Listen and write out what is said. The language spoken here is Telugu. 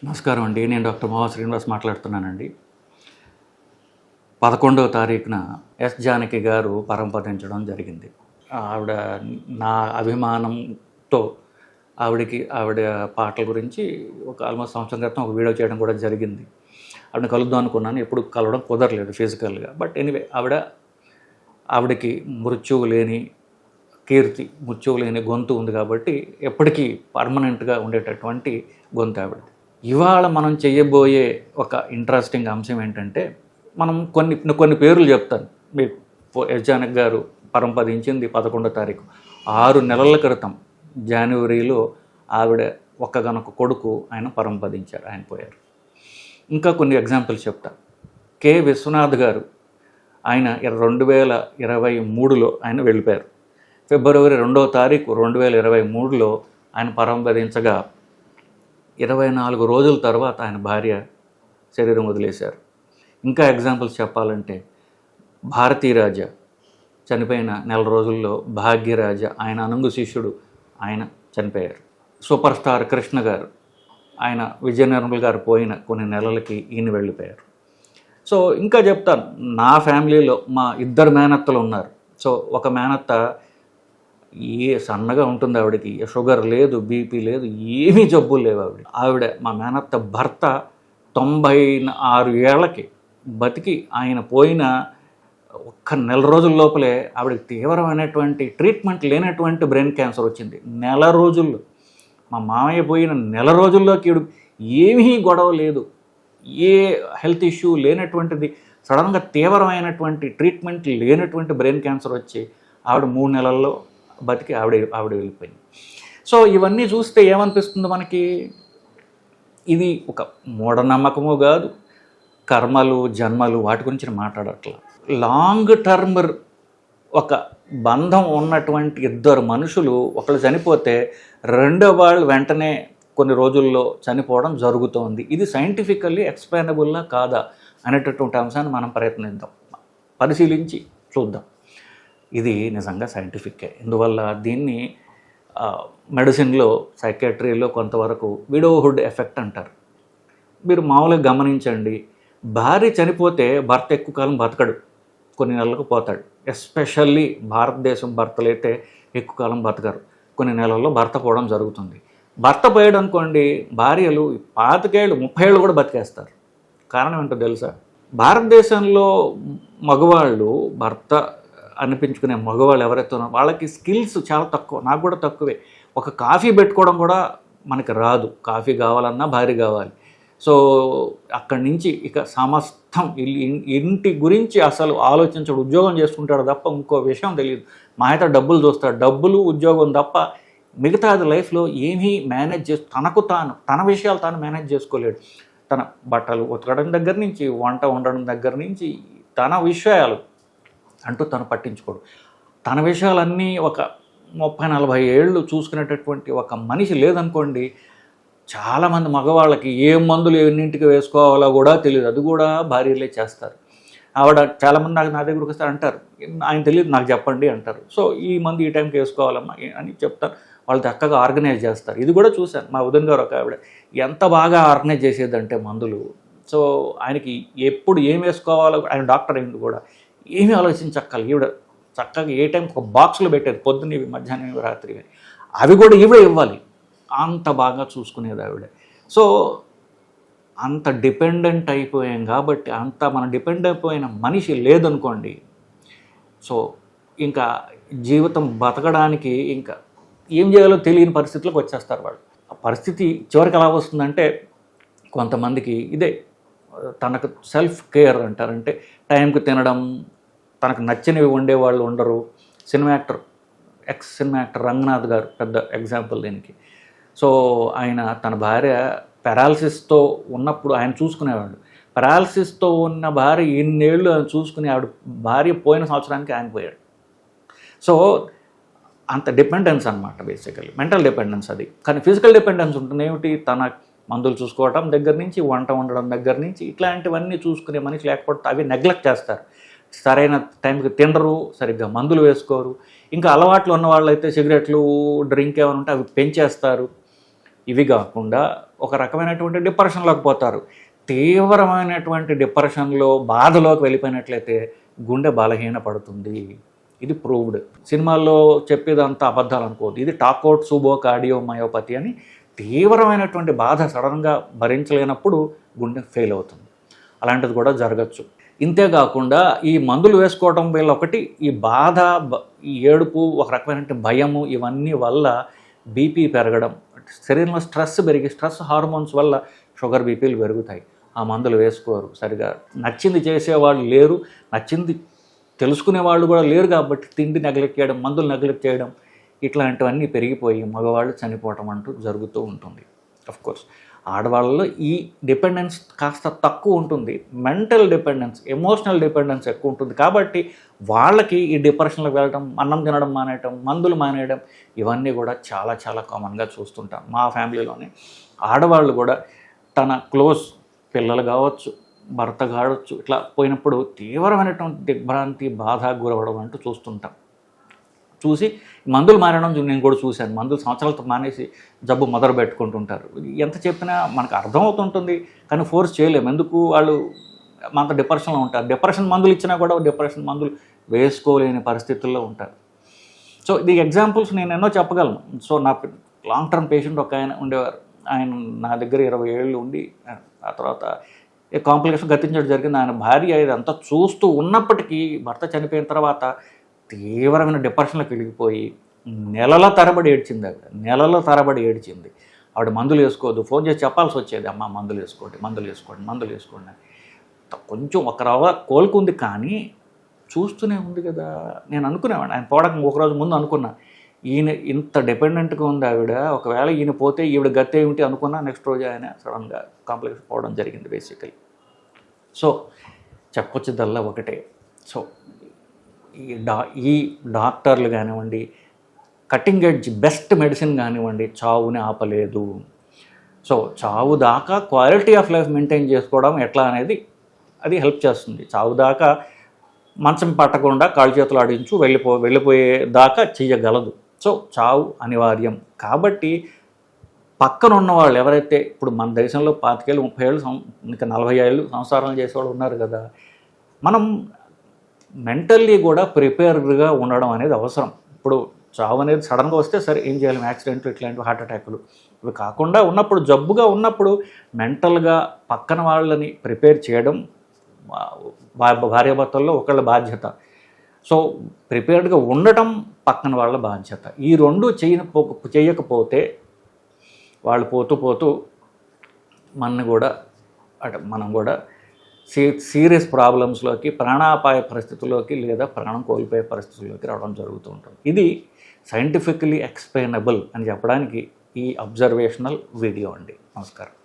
నమస్కారం అండి. నేను డాక్టర్ మోహన్ శ్రీనివాస్ మాట్లాడుతున్నానండి. 11వ తారీఖున ఎస్ జానకి గారు పరంపదించడం జరిగింది. ఆవిడ నా అభిమానంతో ఆవిడ పాటల గురించి ఒక ఆల్మోస్ట్ సంవత్సరం క్రితం ఒక వీడియో చేయడం కూడా జరిగింది. ఆవిడని కలుద్దాం అనుకున్నాను, ఎప్పుడు కలవడం కుదరలేదు ఫిజికల్గా. బట్ ఎనీవే ఆవిడకి మృత్యువు లేని కీర్తి, మృత్యువు లేని గొంతు ఉంది కాబట్టి ఎప్పటికీ పర్మనెంట్గా ఉండేటటువంటి గొంతు ఆవిడది. ఇవాళ మనం చేయబోయే ఒక ఇంట్రెస్టింగ్ అంశం ఏంటంటే, మనం కొన్ని పేర్లు చెప్తాను మీకు. ఎస్ జానకి గారు పరంపదించింది 11వ తారీఖు. 6 నెలల క్రితం జనవరిలో ఆవిడ ఒక్కగానొక్క కొడుకు ఆయన పరంపదించారు, ఆయన పోయారు. ఇంకా కొన్ని ఎగ్జాంపుల్స్ చెప్తా. కె విశ్వనాథ్ గారు, ఆయన 2023లో ఆయన వెళ్ళిపోయారు. ఫిబ్రవరి 2వ తారీఖు 2023లో ఆయన పరంపదించగా 24 రోజుల తర్వాత ఆయన భార్య శరీరం వదిలేశారు. ఇంకా ఎగ్జాంపుల్స్ చెప్పాలంటే, భారతీరాజా చనిపోయిన నెల రోజుల్లో భాగ్యరాజ, ఆయన అనుంగు శిష్యుడు, ఆయన చనిపోయారు. సూపర్ స్టార్ కృష్ణ గారు, ఆయన విజయ నిర్మల్ గారు పోయిన కొన్ని నెలలకి ఈయన వెళ్ళిపోయారు. సో ఇంకా చెప్తాను, నా ఫ్యామిలీలో మా 2 మేనత్తలు ఉన్నారు. సో ఒక మేనత్త సన్నగా ఉంటుంది, ఆవిడకి షుగర్ లేదు, బీపీ లేదు, ఏమీ జబ్బులు లేవు. ఆవిడ మా మేనత్త భర్త 96 ఏళ్లకి బతికి ఆయన పోయిన ఒక్క నెల రోజుల లోపలే ఆవిడకి తీవ్రమైనటువంటి ట్రీట్మెంట్ లేనటువంటి బ్రెయిన్ క్యాన్సర్ వచ్చింది. నెల రోజుల్లో, మా మామయ్య పోయిన నెల రోజుల్లోకి ఏమీ గొడవ లేదు, ఏ హెల్త్ ఇష్యూ లేనటువంటిది, సడన్గా తీవ్రమైనటువంటి ట్రీట్మెంట్ లేనటువంటి బ్రెయిన్ క్యాన్సర్ వచ్చి ఆవిడ 3 నెలల్లో బతికి ఆవిడ వెళ్ళిపోయింది. సో ఇవన్నీ చూస్తే ఏమనిపిస్తుంది మనకి, ఇది ఒక మూఢనమ్మకము కాదు, కర్మలు జన్మలు వాటి గురించి మాట్లాడట్లా. లాంగ్ టర్మ్ ఒక బంధం ఉన్నటువంటి 2 మనుషులు ఒకళ్ళు చనిపోతే రెండో వాళ్ళు వెంటనే కొన్ని రోజుల్లో చనిపోవడం జరుగుతోంది. ఇది సైంటిఫికల్లీ ఎక్స్ప్లెయినబుల్లా కాదా అనేటటువంటి అంశాన్ని మనం ప్రయత్నిద్దాం, పరిశీలించి చూద్దాం. ఇది నిజంగా సైంటిఫిక్కే. ఇందువల్ల దీన్ని మెడిసిన్లో, సైకాట్రీలో కొంతవరకు విడోహుడ్ ఎఫెక్ట్ అంటారు. మీరు మామూలుగా గమనించండి, భార్య చనిపోతే భర్త ఎక్కువ కాలం బతకడు, కొన్ని నెలలకు పోతాడు. ఎస్పెషల్లీ భారతదేశం భర్తలైతే ఎక్కువ కాలం బతకరు, కొన్ని నెలల్లో భర్త పోవడం జరుగుతుంది. భర్త పోయాడు అనుకోండి, భార్యలు 25 ఏళ్ళు 30 ఏళ్ళు కూడా బతికేస్తారు. కారణం ఏంటో తెలుసా? భారతదేశంలో మగవాళ్ళు, భర్త అనిపించుకునే మగవాళ్ళు ఎవరైతే ఉన్నారో వాళ్ళకి స్కిల్స్ చాలా తక్కువ, నాకు కూడా తక్కువే. ఒక కాఫీ పెట్టుకోవడం కూడా మనకి రాదు. కాఫీ కావాలన్నా భార్య కావాలి. సో అక్కడి నుంచి ఇక సమస్తం ఇంటి గురించి అసలు ఆలోచించడు, ఉద్యోగం చేసుకుంటాడు తప్ప ఇంకో విషయం తెలియదు. మా అయితే డబ్బులు చూస్తాడు, డబ్బులు ఉద్యోగం తప్ప మిగతాది లైఫ్లో ఏమీ మేనేజ్ తన విషయాలు తాను మేనేజ్ చేసుకోలేడు. తన బట్టలు ఉతకడం దగ్గర నుంచి, వంట వండడం దగ్గర నుంచి, తన విషయాలు అంటూ తను పట్టించుకోడు. తన విషయాలన్నీ ఒక 30-40 ఏళ్ళు చూసుకునేటటువంటి ఒక మనిషి లేదనుకోండి, చాలామంది మగవాళ్ళకి ఏ మందులు ఎన్నింటికి వేసుకోవాలో కూడా తెలియదు. అది కూడా భార్యలే చేస్తారు. ఆవిడ చాలామంది నా దగ్గరకు వస్తారు, అంటారు ఆయన తెలియదు నాకు చెప్పండి అంటారు. సో ఈ మందు ఈ టైంకి వేసుకోవాలమ్మా అని చెప్తారు. వాళ్ళు చక్కగా ఆర్గనైజ్ చేస్తారు. ఇది కూడా చూశాను, మా ఉదయన్ గారు ఒక ఆవిడ ఎంత బాగా ఆర్గనైజ్ చేసేదంటే మందులు. సో ఆయనకి ఎప్పుడు ఏం వేసుకోవాలో, ఆయన డాక్టర్ అయింది కూడా, ఏమీ ఆలోచించక్కలు. ఈవిడ చక్కగా ఏ టైంకి ఒక బాక్స్లో పెట్టేది, పొద్దున్న, మధ్యాహ్నం, రాత్రి, అవి కూడా ఈవిడ ఇవ్వాలి. అంత బాగా చూసుకునేది ఆవిడ. సో అంత డిపెండెంట్ అయిపోయాం కాబట్టి, అంత మనం డిపెండ్ అయిపోయిన మనిషి లేదనుకోండి, సో ఇంకా జీవితం బతకడానికి ఇంకా ఏం చేయాలో తెలియని పరిస్థితులకు వచ్చేస్తారు వాళ్ళు. ఆ పరిస్థితి చివరికి ఎలా వస్తుందంటే, కొంతమందికి ఇదే తనకు సెల్ఫ్ కేర్ అంటారంటే, టైంకి తినడం, తనకు నచ్చినవి ఉండేవాళ్ళు ఉండరు. ఎక్స్ సినిమా యాక్టర్ రంగనాథ్ గారు పెద్ద ఎగ్జాంపుల్ దీనికి. సో ఆయన తన భార్య పెరాలసిస్తో ఉన్నప్పుడు ఆయన చూసుకునేవాడు. పెరాలసిస్తో ఉన్న భార్య ఇన్నేళ్ళు ఆయన చూసుకుని, ఆవిడ భార్య పోయిన సంవత్సరానికి ఆయన పోయాడు. సో అంత డిపెండెన్స్ అనమాట, బేసికలీ మెంటల్ డిపెండెన్స్ అది. కానీ ఫిజికల్ డిపెండెన్స్ ఉంటుంది ఏమిటి, తన మందులు చూసుకోవడం దగ్గర నుంచి, వంట వండడం దగ్గర నుంచి, ఇట్లాంటివన్నీ చూసుకునే మనిషి లేకపోతే అవి నెగ్లెక్ట్ చేస్తారు. సరైన టైంకి తినరు, సరిగ్గా మందులు వేసుకోరు. ఇంకా అలవాట్లు ఉన్న వాళ్ళైతే సిగరెట్లు, డ్రింక్ ఏమైనా ఉంటే అవి పెంచేస్తారు. ఇవి కాకుండా ఒక రకమైనటువంటి డిప్రెషన్లోకి పోతారు. తీవ్రమైనటువంటి డిప్రెషన్లో బాధలోకి వెళ్ళిపోయినట్లయితే గుండె బలహీన పడుతుంది. ఇది ప్రూవ్డ్. సినిమాల్లో చెప్పేదంతా అబద్ధాలు అనుకోవద్దు. ఇది టాకౌట్ సుబో కార్డియోమయోపతి అని తీవ్రమైనటువంటి బాధ సడన్గా భరించలేనప్పుడు గుండె ఫెయిల్ అవుతుంది. అలాంటిది కూడా జరగచ్చు. ఇంతేకాకుండా ఈ మందులు వేసుకోవడం వల్ల ఒకటి ఈ బాధ, ఈ ఏడుపు, ఒక రకమైన భయము, ఇవన్నీ వల్ల బీపీ పెరగడం, శరీరంలో స్ట్రెస్ పెరిగి స్ట్రెస్ హార్మోన్స్ వల్ల షుగర్ బీపీలు పెరుగుతాయి. ఆ మందులు వేసుకోరు సరిగా. నచ్చింది చేసేవాళ్ళు లేరు, నచ్చింది తెలుసుకునే వాళ్ళు కూడా లేరు. కాబట్టి తిండి నెగ్లెక్ట్ చేయడం, మందులు నెగ్లెక్ట్ చేయడం, ఇట్లాంటివన్నీ పెరిగిపోయి మగవాళ్ళు చనిపోవటం అంటూ జరుగుతూ ఉంటుంది. కోర్స్ ఆడవాళ్ళలో ఈ డిపెండెన్స్ కాస్త తక్కువ ఉంటుంది. మెంటల్ డిపెండెన్స్, ఎమోషనల్ డిపెండెన్స్ ఎక్కువ ఉంటుంది. కాబట్టి వాళ్ళకి ఈ డిప్రెషన్లోకి వెళ్ళడం, అన్నం తినడం మానేయడం, మందులు మానేయడం, ఇవన్నీ కూడా చాలా చాలా కామన్గా చూస్తుంటాం. మా ఫ్యామిలీలోనే ఆడవాళ్ళు కూడా తన క్లోజ్ పిల్లలు కావచ్చు, భర్త కావచ్చు, ఇట్లా పోయినప్పుడు తీవ్రమైనటువంటి దిగ్భ్రాంతి, బాధ గురవడం అంటూ చూస్తుంటాం. చూసి మందులు మారడం నేను కూడా చూశాను. మందులు సంవత్సరాలతో మానేసి జబ్బు మొదలు పెట్టుకుంటుంటారు. ఎంత చెప్పినా మనకు అర్థమవుతుంటుంది, కానీ ఫోర్స్ చేయలేము. ఎందుకు వాళ్ళు మనతో డిప్రెషన్లో ఉంటారు. డిప్రెషన్ మందులు ఇచ్చినా కూడా డిప్రెషన్ మందులు వేసుకోలేని పరిస్థితుల్లో ఉంటారు. సో దీనికి ఎగ్జాంపుల్స్ నేను ఎన్నో చెప్పగలను. సో నా లాంగ్ టర్మ్ పేషెంట్ ఒక ఆయన ఉండేవారు. ఆయన నా దగ్గర 20 ఏళ్ళు ఉండి ఆ తర్వాత కాంప్లికేషన్ గతించడం జరిగింది. ఆయన భార్య ఇదంతా చూస్తూ ఉన్నప్పటికీ భర్త చనిపోయిన తర్వాత తీవ్రమైన డిప్రెషన్లోకి వెళ్ళిపోయి నెలల తరబడి ఏడ్చింది. నెలల తరబడి ఏడ్చింది. ఆవిడ మందులు వేసుకోవద్దు, ఫోన్ చేసి చెప్పాల్సి వచ్చేది, అమ్మ మందులు వేసుకోండి, మందులు వేసుకోండి, మందులు వేసుకోండి. కొంచెం ఒక రవ్వ కోలుకుంది, కానీ చూస్తూనే ఉంది కదా. నేను అనుకునేవాడిని, ఆయన పోవడానికి ఒకరోజు ముందు అనుకున్నా, ఈయన ఇంత డిపెండెంట్గా ఉంది ఆవిడ, ఒకవేళ ఈయన పోతే ఈవిడ గతి ఏమిటి అనుకున్నా. నెక్స్ట్ రోజు ఆయన సడన్గా కాంప్లికేషన్ పోవడం జరిగింది బేసికలీ. సో చెప్పొచ్చేదల్లా ఒకటే. సో ఈ డాక్టర్లు కానివ్వండి, కటింగ్ ఎడ్జ్ బెస్ట్ మెడిసిన్ కానివ్వండి, చావుని ఆపలేదు. సో చావు దాకా క్వాలిటీ ఆఫ్ లైఫ్ మెయింటైన్ చేసుకోవడం ఎట్లా అనేది అది హెల్ప్ చేస్తుంది. చావు దాకా మంచం పట్టకుండా కాళ్ళు చేతులు ఆడించు వెళ్ళిపోయే దాకా చెయ్యగలదు. సో చావు అనివార్యం. కాబట్టి పక్కన ఉన్న వాళ్ళు ఎవరైతే ఇప్పుడు మన దేశంలో 25 ఏళ్ళు, 30 ఏళ్ళు, ఇంకా 40 ఏళ్ళు సంసారాలు చేసేవాళ్ళు ఉన్నారు కదా, మనం మెంటల్లీ కూడా ప్రిపేర్డ్గా ఉండడం అనేది అవసరం. ఇప్పుడు చావు అనేది సడన్గా వస్తే సరే ఏం చేయాలి, యాక్సిడెంట్లు, ఇట్లాంటివి, హార్ట్ అటాకులు, ఇవి కాకుండా ఉన్నప్పుడు, జబ్బుగా ఉన్నప్పుడు మెంటల్గా పక్కన వాళ్ళని ప్రిపేర్ చేయడం భార్యాభర్తల్లో ఒకళ్ళ బాధ్యత. సో ప్రిపేర్డ్గా ఉండటం పక్కన వాళ్ళ బాధ్యత. ఈ రెండు చేయకపోతే వాళ్ళు పోతూ మనం కూడా సీరియస్ ప్రాబ్లమ్స్లోకి, ప్రాణాపాయ పరిస్థితుల్లోకి లేదా ప్రాణం కోల్పోయే పరిస్థితుల్లోకి రావడం జరుగుతూ ఉంటుంది. ఇది సైంటిఫికలీ ఎక్స్ప్లెయినబుల్ అని చెప్పడానికి ఈ అబ్జర్వేషనల్ వీడియో అండి. నమస్కారం.